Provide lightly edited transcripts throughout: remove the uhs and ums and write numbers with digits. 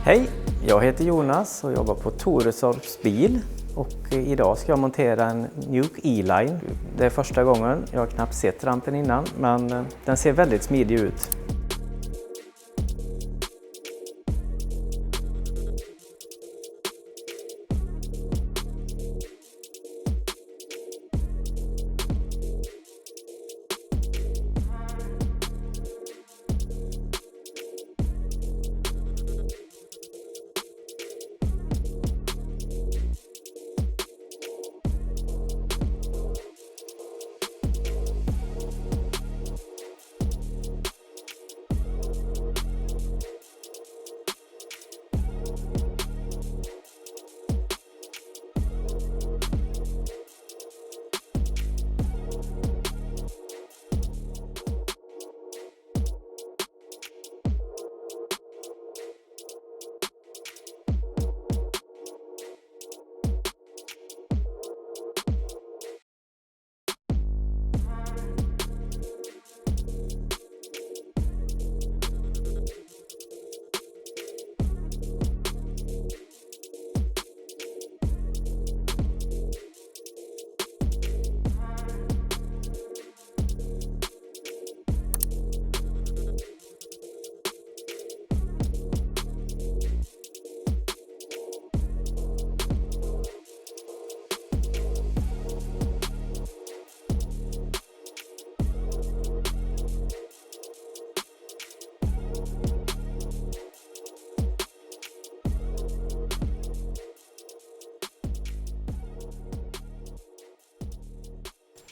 Hej, jag heter Jonas och jobbar på Toresorps bil och idag ska jag montera en Nuuk E-line. Det är första gången, jag har knappt sett rampen innan, men den ser väldigt smidig ut.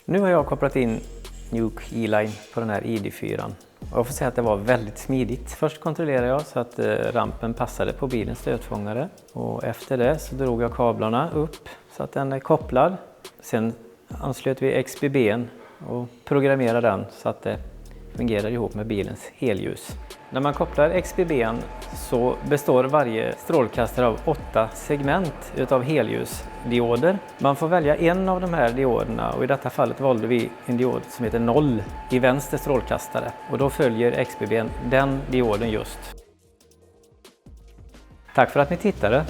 Nu har jag kopplat in Nuuk E-line på den här ID.4 och jag får säga att det var väldigt smidigt. Först kontrollerade jag så att rampen passade på bilens stötfångare och efter det så drog jag kablarna upp så att den är kopplad. Sen anslöt vi XBB:n och programmerade den så att det fungerar ihop med bilens helljus. När man kopplar XBB:n så består varje strålkastare av 8 segment utav helljusdioder. Man får välja en av de här dioderna och i detta fallet valde vi en diod som heter 0 i vänster strålkastare och då följer XBB:n den dioden just. Tack för att ni tittade!